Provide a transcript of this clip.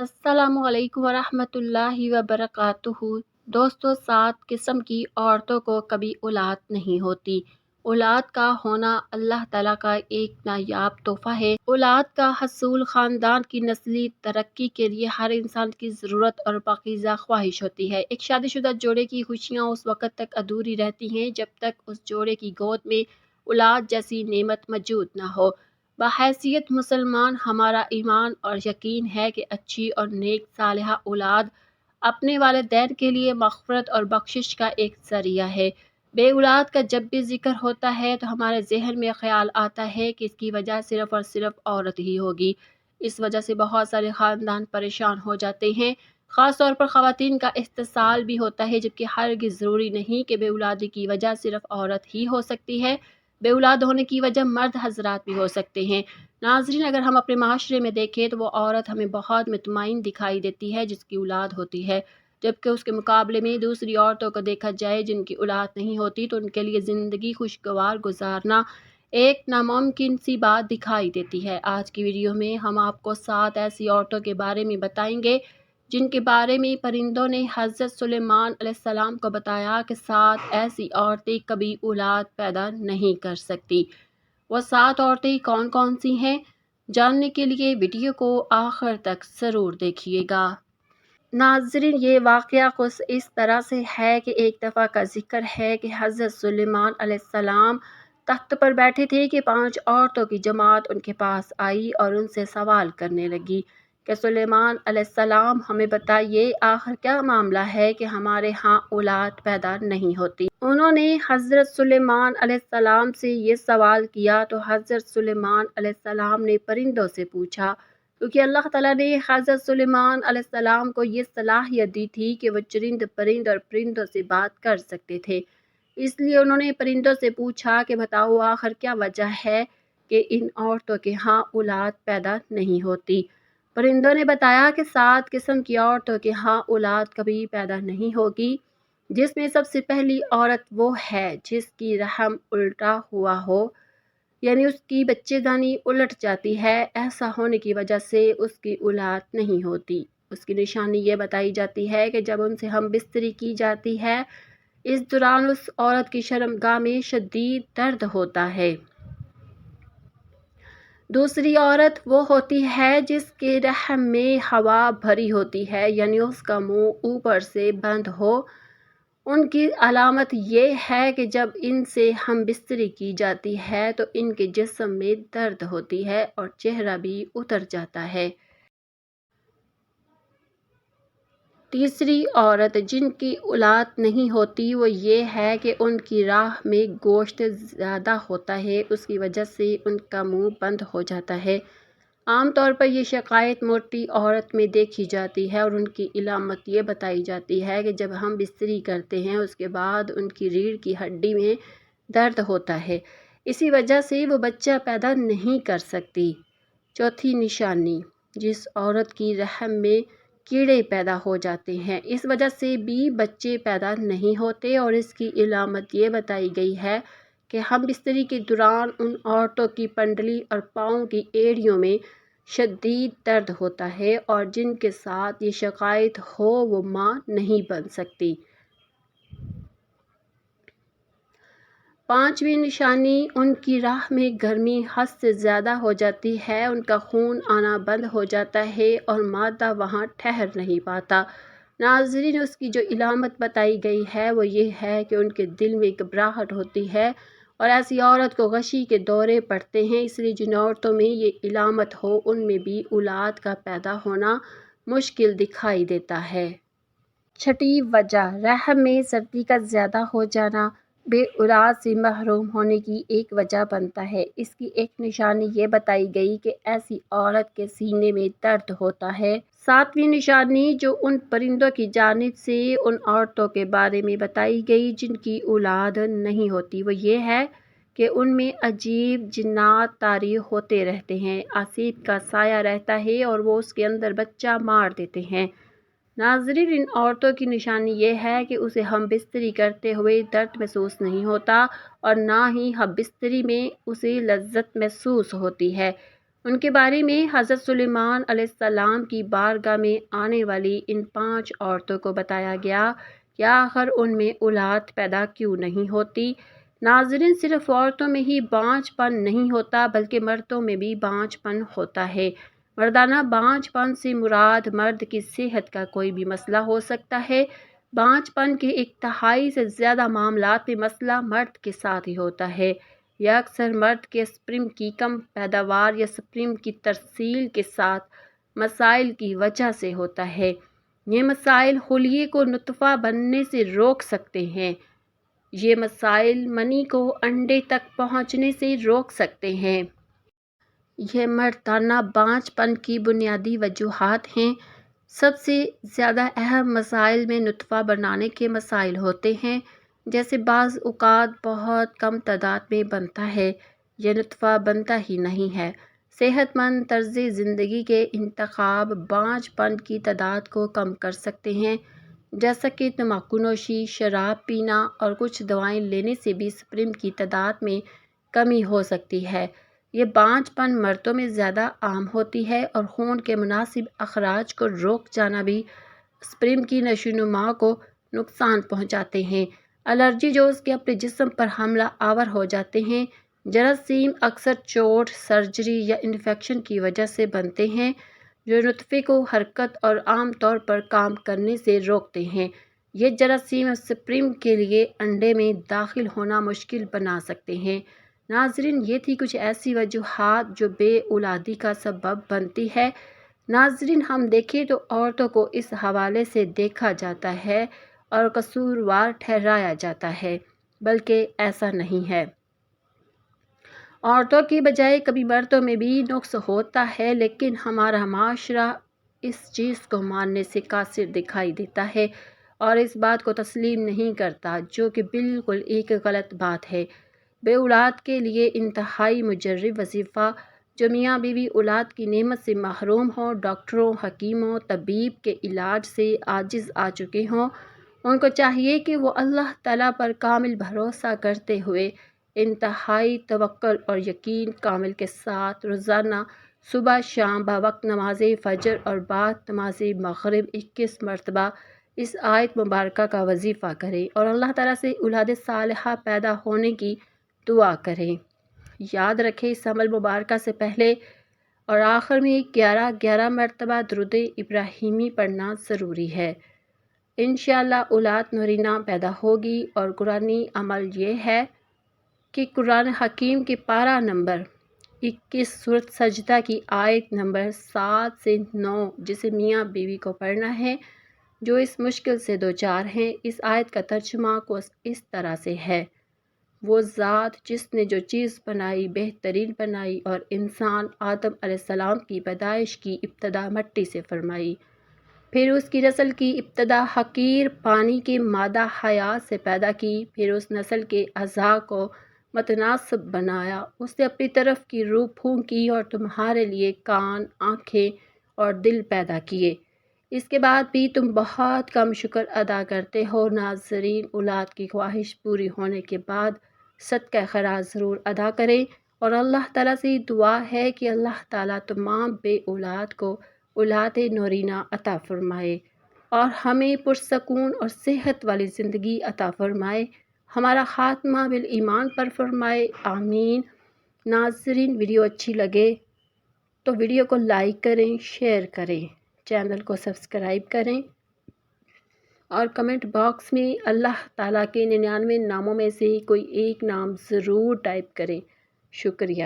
السلام علیکم ورحمۃ اللہ وبرکاتہ۔ دوستو، 7 قسم کی عورتوں کو کبھی اولاد نہیں ہوتی۔ اولاد کا ہونا اللہ تعالیٰ کا ایک نایاب تحفہ ہے۔ اولاد کا حصول خاندان کی نسلی ترقی کے لیے ہر انسان کی ضرورت اور پاکیزہ خواہش ہوتی ہے۔ ایک شادی شدہ جوڑے کی خوشیاں اس وقت تک ادھوری رہتی ہیں جب تک اس جوڑے کی گود میں اولاد جیسی نعمت موجود نہ ہو۔ بحیثیت مسلمان، ہمارا ایمان اور یقین ہے کہ اچھی اور نیک صالحہ اولاد اپنے والدین کے لیے مغفرت اور بخشش کا ایک ذریعہ ہے۔ بے اولاد کا جب بھی ذکر ہوتا ہے تو ہمارے ذہن میں خیال آتا ہے کہ اس کی وجہ صرف اور صرف عورت ہی ہوگی۔ اس وجہ سے بہت سارے خاندان پریشان ہو جاتے ہیں۔ خاص طور پر خواتین کا استحصال بھی ہوتا ہے، جبکہ ہرگز ضروری نہیں کہ بے اولادی کی وجہ صرف عورت ہی ہو سکتی ہے۔ بے اولاد ہونے کی وجہ مرد حضرات بھی ہو سکتے ہیں۔ ناظرین، اگر ہم اپنے معاشرے میں دیکھیں تو وہ عورت ہمیں بہت مطمئن دکھائی دیتی ہے جس کی اولاد ہوتی ہے، جبکہ اس کے مقابلے میں دوسری عورتوں کو دیکھا جائے جن کی اولاد نہیں ہوتی تو ان کے لیے زندگی خوشگوار گزارنا ایک ناممکن سی بات دکھائی دیتی ہے۔ آج کی ویڈیو میں ہم آپ کو 7 ایسی عورتوں کے بارے میں بتائیں گے جن کے بارے میں پرندوں نے حضرت سلیمان علیہ السلام کو بتایا کہ 7 ایسی عورتیں کبھی اولاد پیدا نہیں کر سکتی۔ وہ 7 عورتیں کون کون سی ہیں؟ جاننے کے لیے ویڈیو کو آخر تک ضرور دیکھیے گا۔ ناظرین، یہ واقعہ کچھ اس طرح سے ہے کہ ایک دفعہ کا ذکر ہے کہ حضرت سلیمان علیہ السلام تخت پر بیٹھے تھے کہ 5 عورتوں کی جماعت ان کے پاس آئی اور ان سے سوال کرنے لگی کہ سلیمان علیہ السلام، ہمیں بتائیے آخر کیا معاملہ ہے کہ ہمارے ہاں اولاد پیدا نہیں ہوتی۔ انہوں نے حضرت سلیمان علیہ السلام سے یہ سوال کیا تو حضرت سلیمان علیہ السلام نے پرندوں سے پوچھا، کیونکہ اللہ تعالیٰ نے حضرت سلیمان علیہ السلام کو یہ صلاحیت دی تھی کہ وہ چرند پرند اور پرندوں سے بات کر سکتے تھے۔ اس لیے انہوں نے پرندوں سے پوچھا کہ بتاؤ آخر کیا وجہ ہے کہ ان عورتوں کے ہاں اولاد پیدا نہیں ہوتی۔ پرندوں نے بتایا کہ 7 قسم کی عورتوں کے ہاں اولاد کبھی پیدا نہیں ہوگی، جس میں سب سے پہلی عورت وہ ہے جس کی رحم الٹا ہوا ہو، یعنی اس کی بچے دانی الٹ جاتی ہے۔ ایسا ہونے کی وجہ سے اس کی اولاد نہیں ہوتی۔ اس کی نشانی یہ بتائی جاتی ہے کہ جب ان سے ہم بستری کی جاتی ہے، اس دوران اس عورت کی شرمگاہ میں شدید درد ہوتا ہے۔ دوسری عورت وہ ہوتی ہے جس کے رحم میں ہوا بھری ہوتی ہے، یعنی اس کا منہ اوپر سے بند ہو۔ ان کی علامت یہ ہے کہ جب ان سے ہم بستری کی جاتی ہے تو ان کے جسم میں درد ہوتی ہے اور چہرہ بھی اتر جاتا ہے۔ تیسری عورت جن کی اولاد نہیں ہوتی وہ یہ ہے کہ ان کی راہ میں گوشت زیادہ ہوتا ہے، اس کی وجہ سے ان کا منہ بند ہو جاتا ہے۔ عام طور پر یہ شکایت موٹی عورت میں دیکھی جاتی ہے اور ان کی علامت یہ بتائی جاتی ہے کہ جب ہم بستری کرتے ہیں اس کے بعد ان کی ریڑھ کی ہڈی میں درد ہوتا ہے، اسی وجہ سے وہ بچہ پیدا نہیں کر سکتی۔ چوتھی نشانی، جس عورت کی رحم میں کیڑے پیدا ہو جاتے ہیں، اس وجہ سے بھی بچے پیدا نہیں ہوتے اور اس کی علامت یہ بتائی گئی ہے کہ ہم بستری کے دوران ان عورتوں کی پنڈلی اور پاؤں کی ایڑیوں میں شدید درد ہوتا ہے اور جن کے ساتھ یہ شکایت ہو وہ ماں نہیں بن سکتی۔ 5ویں نشانی، ان کی راہ میں گرمی حد سے زیادہ ہو جاتی ہے، ان کا خون آنا بند ہو جاتا ہے اور مادہ وہاں ٹھہر نہیں پاتا۔ ناظرین، اس کی جو علامت بتائی گئی ہے وہ یہ ہے کہ ان کے دل میں گھبراہٹ ہوتی ہے اور ایسی عورت کو غشی کے دورے پڑتے ہیں۔ اس لیے جن عورتوں میں یہ علامت ہو ان میں بھی اولاد کا پیدا ہونا مشکل دکھائی دیتا ہے۔ چھٹی وجہ، رحم میں سردی کا زیادہ ہو جانا بے اولاد سے محروم ہونے کی ایک وجہ بنتا ہے۔ اس کی ایک نشانی یہ بتائی گئی کہ ایسی عورت کے سینے میں درد ہوتا ہے۔ 7ویں نشانی جو ان پرندوں کی جانب سے ان عورتوں کے بارے میں بتائی گئی جن کی اولاد نہیں ہوتی وہ یہ ہے کہ ان میں عجیب جنات طاری ہوتے رہتے ہیں، آسیب کا سایہ رہتا ہے اور وہ اس کے اندر بچہ مار دیتے ہیں۔ ناظرین، ان عورتوں کی نشانی یہ ہے کہ اسے ہم بستری کرتے ہوئے درد محسوس نہیں ہوتا اور نہ ہی ہم بستری میں اسے لذت محسوس ہوتی ہے۔ ان کے بارے میں حضرت سلیمان علیہ السلام کی بارگاہ میں آنے والی ان 5 عورتوں کو بتایا گیا کہ آخر ان میں اولاد پیدا کیوں نہیں ہوتی۔ ناظرین، صرف عورتوں میں ہی بانجھ پن نہیں ہوتا بلکہ مردوں میں بھی بانجھ پن ہوتا ہے۔ مردانہ بانجھ پن سے مراد مرد کی صحت کا کوئی بھی مسئلہ ہو سکتا ہے۔ بانجھ پن کے 1/3 سے زیادہ معاملات میں مسئلہ مرد کے ساتھ ہی ہوتا ہے۔ یہ اکثر مرد کے سپرم کی کم پیداوار یا سپرم کی ترسیل کے ساتھ مسائل کی وجہ سے ہوتا ہے۔ یہ مسائل خلیے کو نطفہ بننے سے روک سکتے ہیں۔ یہ مسائل منی کو انڈے تک پہنچنے سے روک سکتے ہیں۔ یہ مردانہ بانجھ پن کی بنیادی وجوہات ہیں۔ سب سے زیادہ اہم مسائل میں نطفہ بنانے کے مسائل ہوتے ہیں، جیسے بعض اوقات بہت کم تعداد میں بنتا ہے یا نطفہ بنتا ہی نہیں ہے۔ صحت مند طرز زندگی کے انتخاب بانجھ پن کی تعداد کو کم کر سکتے ہیں، جیسا کہ تمباکو نوشی، شراب پینا اور کچھ دوائیں لینے سے بھی سپرم کی تعداد میں کمی ہو سکتی ہے۔ یہ بانجھ پن مردوں میں زیادہ عام ہوتی ہے اور خون کے مناسب اخراج کو روک جانا بھی سپرم کی نشوونما کو نقصان پہنچاتے ہیں۔ الرجی جو اس کے اپنے جسم پر حملہ آور ہو جاتے ہیں۔ جراثیم اکثر چوٹ، سرجری یا انفیکشن کی وجہ سے بنتے ہیں جو نطفے کو حرکت اور عام طور پر کام کرنے سے روکتے ہیں۔ یہ جراثیم سپرم کے لیے انڈے میں داخل ہونا مشکل بنا سکتے ہیں۔ ناظرین، یہ تھی کچھ ایسی وجوہات جو بے اولادی کا سبب بنتی ہے۔ ناظرین، ہم دیکھیں تو عورتوں کو اس حوالے سے دیکھا جاتا ہے اور قصوروار ٹھہرایا جاتا ہے، بلکہ ایسا نہیں ہے۔ عورتوں کی بجائے کبھی مردوں میں بھی نقص ہوتا ہے، لیکن ہمارا معاشرہ اس چیز کو ماننے سے قاصر دکھائی دیتا ہے اور اس بات کو تسلیم نہیں کرتا، جو کہ بالکل ایک غلط بات ہے۔ بے اولاد کے لیے انتہائی مجرب وظیفہ جو میاں بیوی اولاد کی نعمت سے محروم ہوں، ڈاکٹروں، حکیموں، طبیب کے علاج سے عاجز آ چکے ہوں، ان کو چاہیے کہ وہ اللہ تعالیٰ پر کامل بھروسہ کرتے ہوئے انتہائی توکل اور یقین کامل کے ساتھ روزانہ صبح شام بوقت نماز فجر اور بعد نماز مغرب 21 مرتبہ اس آیت مبارکہ کا وظیفہ کریں اور اللہ تعالیٰ سے اولاد صالحہ پیدا ہونے کی دعا کریں۔ یاد رکھیں، اس عمل مبارکہ سے پہلے اور آخر میں 11 مرتبہ درود ابراہیمی پڑھنا ضروری ہے۔ انشاءاللہ اولاد نورینہ پیدا ہوگی۔ اور قرآنی عمل یہ ہے کہ قرآن حکیم کے پارہ نمبر 21 سورۃ سجدہ کی آیت نمبر 7 سے 9 جسے میاں بیوی کو پڑھنا ہے جو اس مشکل سے دوچار ہیں۔ اس آیت کا ترجمہ کچھ اس طرح سے ہے: وہ ذات جس نے جو چیز بنائی بہترین بنائی اور انسان آدم علیہ السلام کی پیدائش کی ابتدا مٹی سے فرمائی، پھر اس کی نسل کی ابتدا حقیر پانی کے مادہ حیات سے پیدا کی، پھر اس نسل کے اعضاء کو متناسب بنایا، اس نے اپنی طرف کی روح پھونکی اور تمہارے لیے کان، آنکھیں اور دل پیدا کیے، اس کے بعد بھی تم بہت کم شکر ادا کرتے ہو۔ ناظرین، اولاد کی خواہش پوری ہونے کے بعد صدقہ خیرات ضرور ادا کریں اور اللہ تعالیٰ سے دعا ہے کہ اللہ تعالیٰ تمام بے اولاد کو اولاد نورینہ عطا فرمائے اور ہمیں پرسکون اور صحت والی زندگی عطا فرمائے، ہمارا خاتمہ بالایمان پر فرمائے، آمین۔ ناظرین، ویڈیو اچھی لگے تو ویڈیو کو لائک کریں، شیئر کریں، چینل کو سبسکرائب کریں اور کمنٹ باکس میں اللہ تعالیٰ کے 99 ناموں میں سے کوئی ایک نام ضرور ٹائپ کریں۔ شکریہ۔